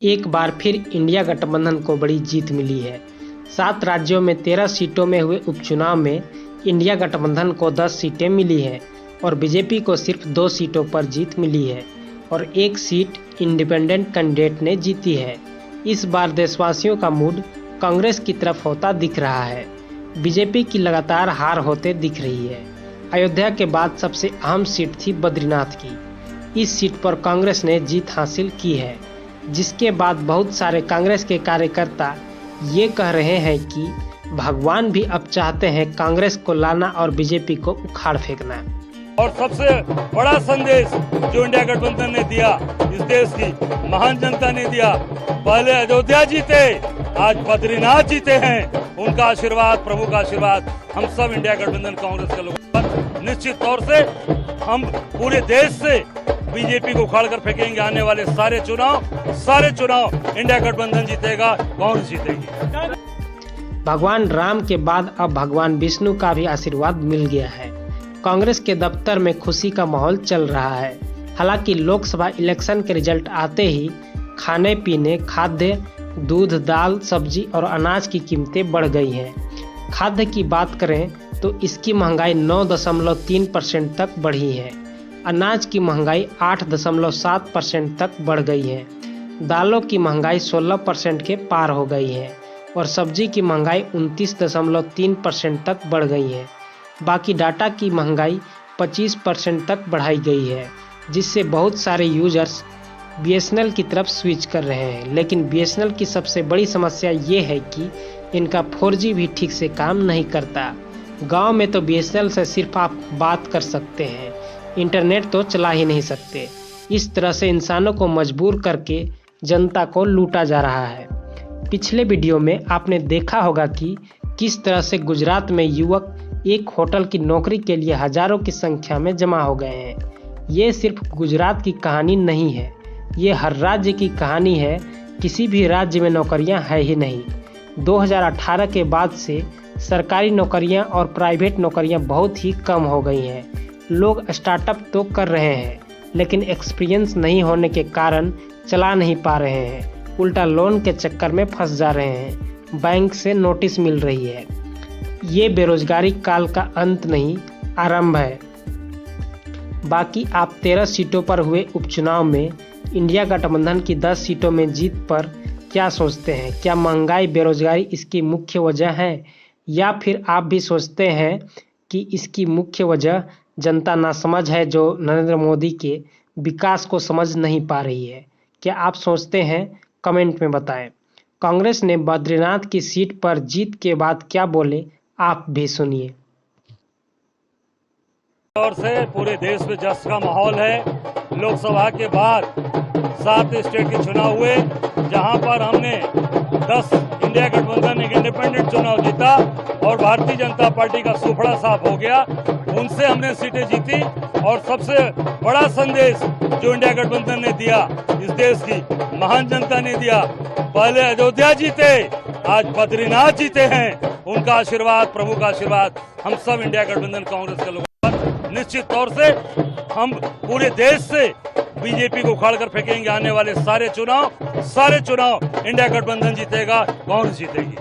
एक बार फिर इंडिया गठबंधन को बड़ी जीत मिली है। 7 राज्यों में 13 सीटों में हुए उपचुनाव में इंडिया गठबंधन को 10 सीटें मिली हैं और बीजेपी को सिर्फ 2 सीटों पर जीत मिली है और 1 सीट इंडिपेंडेंट कैंडिडेट ने जीती है। इस बार देशवासियों का मूड कांग्रेस की तरफ होता दिख रहा है। बीजेपी की लगातार हार होते दिख रही है। अयोध्या के बाद सबसे अहम सीट थी बद्रीनाथ की। इस सीट पर कांग्रेस ने जीत हासिल की है, जिसके बाद बहुत सारे कांग्रेस के कार्यकर्ता ये कह रहे हैं कि भगवान भी अब चाहते हैं कांग्रेस को लाना और बीजेपी को उखाड़ फेंकना। और सबसे बड़ा संदेश जो इंडिया गठबंधन ने दिया, इस देश की महान जनता ने दिया। पहले अयोध्या जीते, आज बद्रीनाथ जीते हैं। उनका आशीर्वाद, प्रभु का आशीर्वाद हम सब इंडिया गठबंधन कांग्रेस के लोग पर निश्चित तौर से हम पूरे देश से बीजेपी को उखाड़ कर फेंकेंगे। आने वाले सारे चुनाव इंडिया गठबंधन जीतेगा, कांग्रेस जीतेगी। भगवान राम के बाद अब भगवान विष्णु का भी आशीर्वाद मिल गया है। कांग्रेस के दफ्तर में खुशी का माहौल चल रहा है। हालांकि लोकसभा इलेक्शन के रिजल्ट आते ही खाने पीने, खाद्य, दूध, दाल, सब्जी और अनाज की कीमतें बढ़ गई हैं। खाद्य की बात करें तो इसकी महंगाई 9.3% तक बढ़ी है। अनाज की महंगाई 8.7% तक बढ़ गई है। दालों की महंगाई 16% के पार हो गई है और सब्जी की महंगाई 29.3% तक बढ़ गई है। बाकी डाटा की महंगाई 25% तक बढ़ाई गई है, जिससे बहुत सारे यूजर्स बीएसएनएल की तरफ स्विच कर रहे हैं। लेकिन बीएसएनएल की सबसे बड़ी समस्या ये है कि इनका 4G भी ठीक से काम नहीं करता। गांव में तो बीएसएनएल से सिर्फ आप बात कर सकते हैं, इंटरनेट तो चला ही नहीं सकते। इस तरह से इंसानों को मजबूर करके जनता को लूटा जा रहा है। पिछले वीडियो में आपने देखा होगा कि किस तरह से गुजरात में युवक एक होटल की नौकरी के लिए हजारों की संख्या में जमा हो गए हैं। ये सिर्फ गुजरात की कहानी नहीं है, ये हर राज्य की कहानी है। किसी भी राज्य में नौकरियां है ही नहीं। 2018 के बाद से सरकारी नौकरियां और प्राइवेट नौकरियां बहुत ही कम हो गई हैं। लोग स्टार्टअप तो कर रहे हैं, लेकिन एक्सपीरियंस नहीं होने के कारण चला नहीं पा रहे हैं। उल्टा लोन के चक्कर में फंस जा रहे हैं। बैंक से नोटिस मिल रही है। ये बेरोजगारी काल का अंत नहीं, आरंभ है। बाकी आप 13 सीटों पर हुए उपचुनाव में इंडिया गठबंधन की 10 सीटों में जीत पर क्या सोचते हैं? क्या महंगाई, बेरोजगारी इसकी मुख्य वजह है, या फिर आप भी सोचते हैं कि इसकी मुख्य वजह जनता नासमझ है जो नरेंद्र मोदी के विकास को समझ नहीं पा रही है? क्या आप सोचते हैं? कमेंट में बताएं। कांग्रेस ने बद्रीनाथ की सीट पर जीत के बाद क्या बोले, आप भी सुनिए। तौर से पूरे देश में जश्न का माहौल है। लोकसभा के बाद 7 स्टेट के चुनाव हुए, जहां पर हमने 10 इंडिया गठबंधन एक इंडिपेंडेंट चुनाव जीता और भारतीय जनता पार्टी का सुफड़ा साफ हो गया। उनसे हमने सीटें जीती और सबसे बड़ा संदेश जो इंडिया गठबंधन ने दिया, इस देश की महान जनता ने दिया। पहले अयोध्या जीते, आज बद्रीनाथ जीते हैं। उनका आशीर्वाद, प्रभु का आशीर्वाद हम सब इंडिया गठबंधन कांग्रेस के लोग पर निश्चित तौर से हम पूरे देश से बीजेपी को उखाड़ कर फेंकेंगे। आने वाले सारे चुनाव इंडिया गठबंधन जीतेगा, कांग्रेस जीतेगी।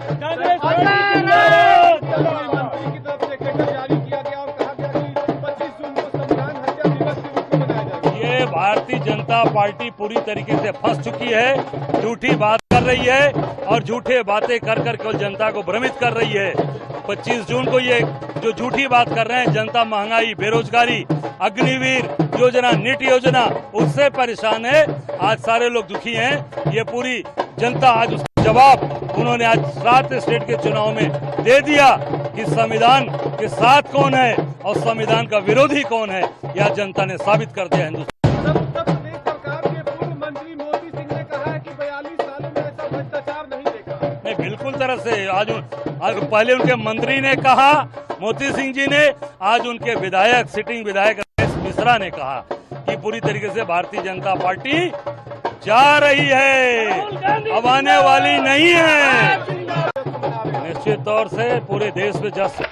ये भारतीय जनता पार्टी पूरी तरीके से फंस चुकी है। झूठी बात कर रही है और झूठे बातें कर कर केवल जनता को भ्रमित कर रही है। 25 जून को ये जो झूठी बात कर रहे हैं, जनता महंगाई, बेरोजगारी, अग्निवीर योजना, नीट योजना, उससे परेशान है। आज सारे लोग दुखी हैं। ये पूरी जनता आज उसका जवाब उन्होंने आज 7 स्टेट के चुनाव में दे दिया कि संविधान के साथ कौन है और संविधान का विरोधी कौन है। यह जनता ने साबित कर दिया। हिंदुस्तान बिल्कुल तरह से आज पहले उनके मंत्री ने कहा, मोती सिंह जी ने, आज उनके विधायक, सिटिंग विधायक मिश्रा ने कहा कि पूरी तरीके से भारतीय जनता पार्टी जा रही है, अब आने वाली नहीं है। निश्चित तौर से पूरे देश में जश्न